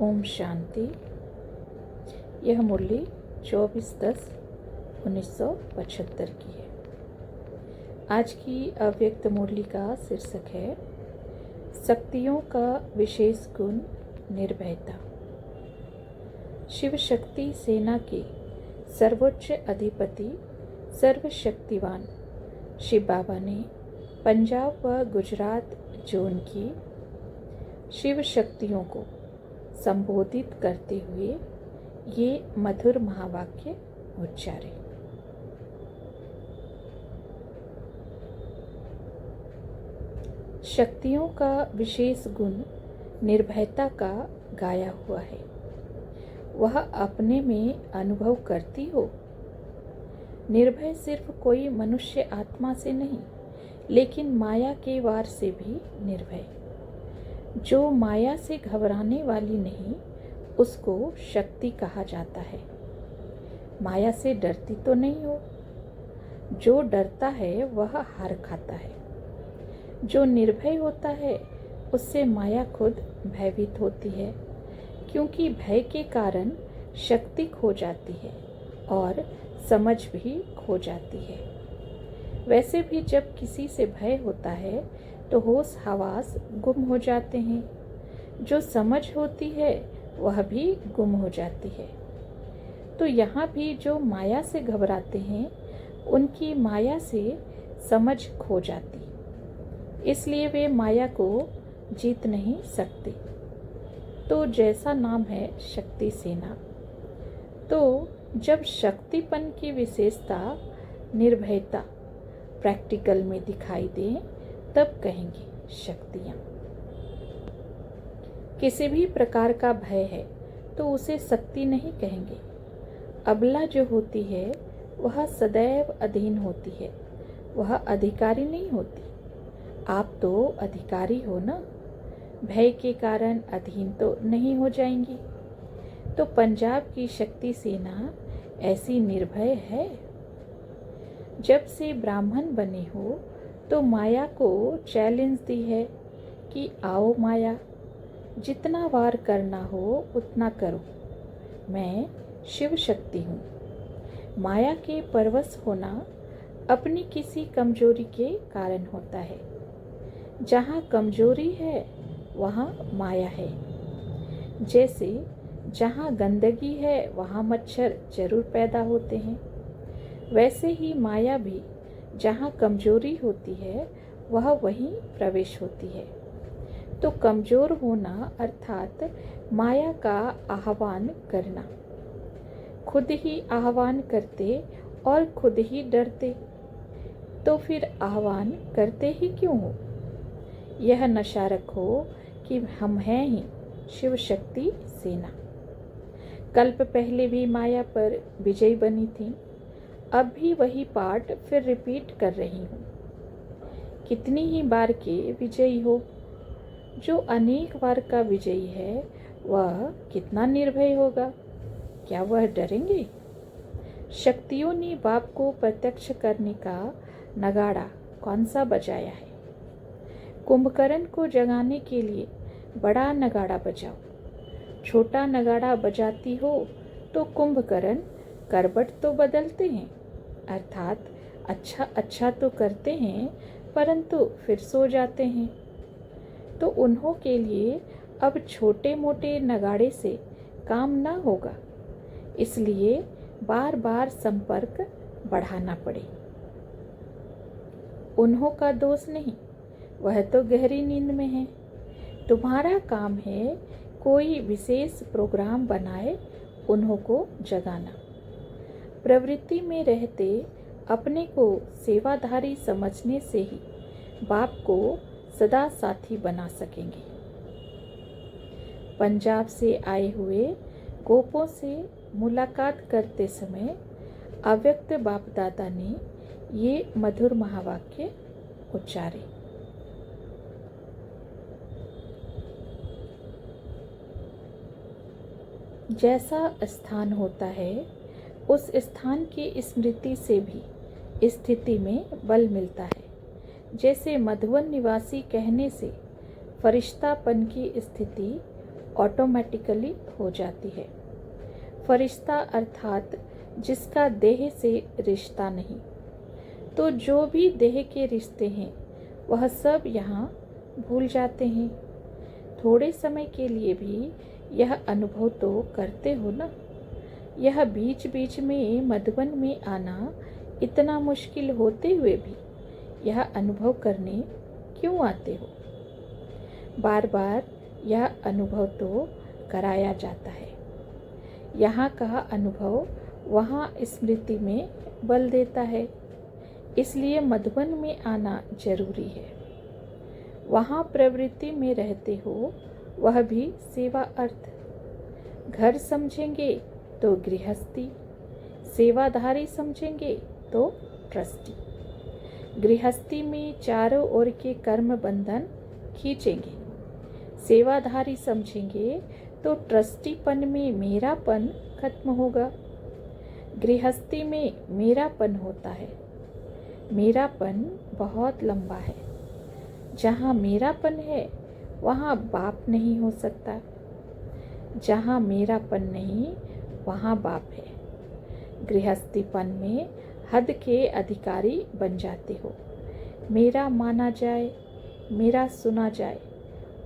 ओम शांति। यह मुरली 24/10/1975 की है। आज की अव्यक्त मुरली का शीर्षक है शक्तियों का विशेष गुण निर्भयता। शिव शक्ति सेना के सर्वोच्च अधिपति सर्वशक्तिवान शिव बाबा ने पंजाब व गुजरात जोन की शिव शक्तियों को संबोधित करते हुए ये मधुर महावाक्य उच्चारे। शक्तियों का विशेष गुण निर्भयता का गाया हुआ है। वह अपने में अनुभव करती हो। निर्भय सिर्फ कोई मनुष्य आत्मा से नहीं, लेकिन माया के वार से भी निर्भय। जो माया से घबराने वाली नहीं, उसको शक्ति कहा जाता है। माया से डरती तो नहीं हो। जो डरता है वह हार खाता है। जो निर्भय होता है उससे माया खुद भयभीत होती है, क्योंकि भय के कारण शक्ति खो जाती है और समझ भी खो जाती है। वैसे भी जब किसी से भय होता है तो होश हवास गुम हो जाते हैं। जो समझ होती है वह भी गुम हो जाती है। तो यहाँ भी जो माया से घबराते हैं उनकी माया से समझ खो जाती, इसलिए वे माया को जीत नहीं सकते। तो जैसा नाम है शक्ति सेना, तो जब शक्तिपन की विशेषता निर्भयता प्रैक्टिकल में दिखाई दे तब कहेंगे शक्तियाँ। किसी भी प्रकार का भय है तो उसे शक्ति नहीं कहेंगे। अबला जो होती है वह सदैव अधीन होती है, वह अधिकारी नहीं होती। आप तो अधिकारी हो ना, भय के कारण अधीन तो नहीं हो जाएंगी। तो पंजाब की शक्ति सेना ऐसी निर्भय है। जब से ब्राह्मण बने हो तो माया को चैलेंज दी है कि आओ माया, जितना वार करना हो उतना करो, मैं शिव शक्ति हूँ। माया के परवश होना अपनी किसी कमजोरी के कारण होता है। जहाँ कमजोरी है वहाँ माया है। जैसे जहाँ गंदगी है वहाँ मच्छर जरूर पैदा होते हैं, वैसे ही माया भी जहाँ कमजोरी होती है वह वहीं प्रवेश होती है। तो कमजोर होना अर्थात माया का आह्वान करना। खुद ही आह्वान करते और खुद ही डरते, तो फिर आह्वान करते ही क्यों हो? यह नशा रखो कि हम हैं ही शिव शक्ति सेना। कल्प पहले भी माया पर विजयी बनी थी, अब भी वही पाठ फिर रिपीट कर रही हूँ। कितनी ही बार के विजयी हो। जो अनेक बार का विजयी है वह कितना निर्भय होगा? क्या वह डरेंगे? शक्तियों ने बाप को प्रत्यक्ष करने का नगाड़ा कौन सा बजाया है? कुंभकर्ण को जगाने के लिए बड़ा नगाड़ा बजाओ। छोटा नगाड़ा बजाती हो तो कुंभकर्ण करवट तो बदलते हैं, अर्थात अच्छा तो करते हैं, परंतु फिर सो जाते हैं। तो उन्हों के लिए अब छोटे मोटे नगाड़े से काम ना होगा, इसलिए बार बार संपर्क बढ़ाना पड़े। उन्हों का दोष नहीं, वह तो गहरी नींद में है। तुम्हारा काम है कोई विशेष प्रोग्राम बनाए उन्हों को जगाना। प्रवृत्ति में रहते अपने को सेवाधारी समझने से ही बाप को सदा साथी बना सकेंगे। पंजाब से आए हुए गोपों से मुलाकात करते समय अव्यक्त बाप दादा ने ये मधुर महावाक्य उच्चारे। जैसा स्थान होता है उस स्थान की स्मृति से भी स्थिति में बल मिलता है। जैसे मधुवन निवासी कहने से फरिश्तापन की स्थिति ऑटोमेटिकली हो जाती है। फरिश्ता अर्थात जिसका देह से रिश्ता नहीं। तो जो भी देह के रिश्ते हैं वह सब यहाँ भूल जाते हैं। थोड़े समय के लिए भी यह अनुभव तो करते हो ना। यह बीच बीच में मधुबन में आना इतना मुश्किल होते हुए भी यह अनुभव करने क्यों आते हो? बार बार यह अनुभव तो कराया जाता है। यहाँ का अनुभव वहाँ स्मृति में बल देता है, इसलिए मधुबन में आना जरूरी है। वहाँ प्रवृत्ति में रहते हो, वह भी सेवा अर्थ। घर समझेंगे तो गृहस्थी, सेवाधारी समझेंगे तो ट्रस्टी। गृहस्थी में चारों ओर के कर्म बंधन खींचेंगे, सेवाधारी समझेंगे तो ट्रस्टीपन में मेरापन खत्म होगा। गृहस्थी में मेरापन होता है। मेरापन बहुत लंबा है। जहाँ मेरापन है वहाँ बाप नहीं हो सकता। जहाँ मेरापन नहीं वहाँ बाप है। गृहस्थीपन में हद के अधिकारी बन जाते हो। मेरा माना जाए, मेरा सुना जाए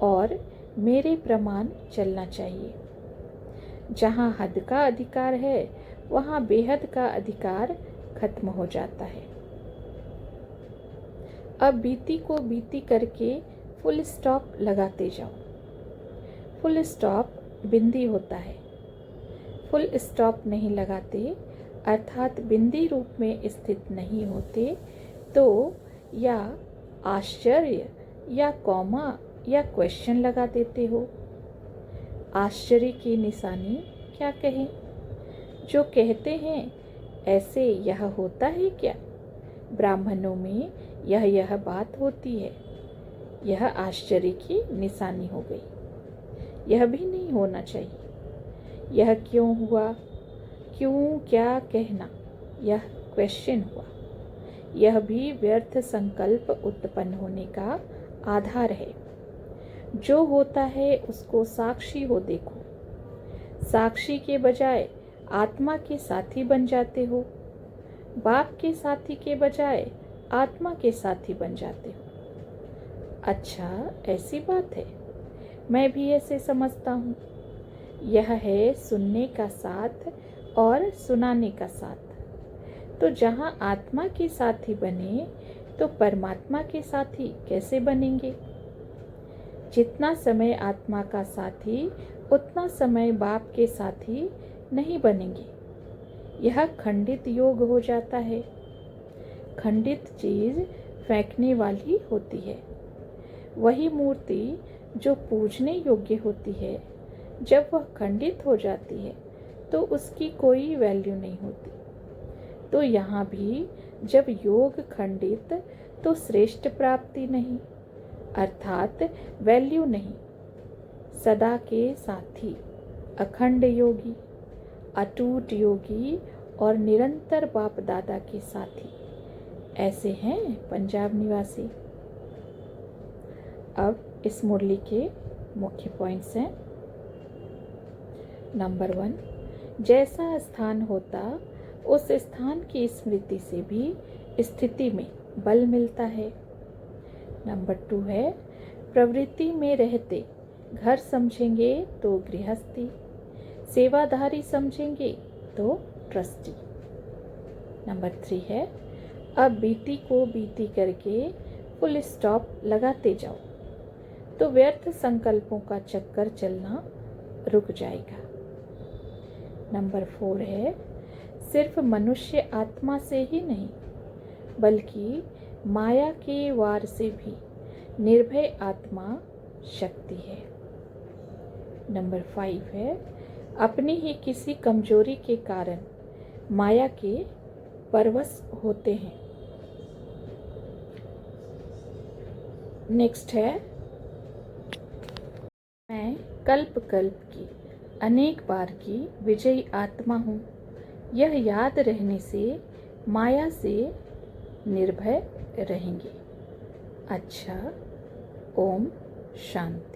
और मेरे प्रमाण चलना चाहिए। जहाँ हद का अधिकार है वहाँ बेहद का अधिकार खत्म हो जाता है। अब बीती को बीती करके फुल स्टॉप लगाते जाओ। फुल स्टॉप बिंदी होता है। फुल स्टॉप नहीं लगाते अर्थात बिंदी रूप में स्थित नहीं होते तो या आश्चर्य या कॉमा या क्वेश्चन लगा देते हो। आश्चर्य की निशानी क्या कहें? जो कहते हैं ऐसे यह होता है क्या? ब्राह्मणों में यह बात होती है। यह आश्चर्य की निशानी हो गई। यह भी नहीं होना चाहिए। यह क्यों हुआ? क्यों क्या कहना? यह क्वेश्चन हुआ। यह भी व्यर्थ संकल्प उत्पन्न होने का आधार है। जो होता है उसको साक्षी हो देखो। साक्षी के बजाय आत्मा के साथी बन जाते हो। बाप के साथी के बजाय आत्मा के साथी बन जाते हो। अच्छा, ऐसी बात है। मैं भी ऐसे समझता हूँ। यह है सुनने का साथ और सुनाने का साथ। तो जहाँ आत्मा के साथी बने तो परमात्मा के साथी कैसे बनेंगे? जितना समय आत्मा का साथी उतना समय बाप के साथी नहीं बनेंगे। यह खंडित योग हो जाता है। खंडित चीज फेंकने वाली होती है। वही मूर्ति जो पूजने योग्य होती है, जब वह खंडित हो जाती है तो उसकी कोई वैल्यू नहीं होती। तो यहाँ भी जब योग खंडित तो श्रेष्ठ प्राप्ति नहीं अर्थात वैल्यू नहीं। सदा के साथी, अखंड योगी, अटूट योगी और निरंतर बाप दादा के साथी, ऐसे हैं पंजाब निवासी। अब इस मुरली के मुख्य पॉइंट्स हैं। नंबर 1, जैसा स्थान होता उस स्थान की स्मृति से भी स्थिति में बल मिलता है। नंबर 2 है, प्रवृत्ति में रहते घर समझेंगे तो गृहस्थी, सेवाधारी समझेंगे तो ट्रस्टी। नंबर 3 है, अब बीती को बीती करके फुल स्टॉप लगाते जाओ तो व्यर्थ संकल्पों का चक्कर चलना रुक जाएगा। नंबर 4 है, सिर्फ मनुष्य आत्मा से ही नहीं बल्कि माया के वार से भी निर्भय आत्मा शक्ति है। नंबर 5 है, अपनी ही किसी कमजोरी के कारण माया के परवश होते हैं। नेक्स्ट है, मैं कल्प कल्प की अनेक बार की विजयी आत्मा हूँ। यह याद रहने से माया से निर्भय रहेंगे। अच्छा, ओम शांति।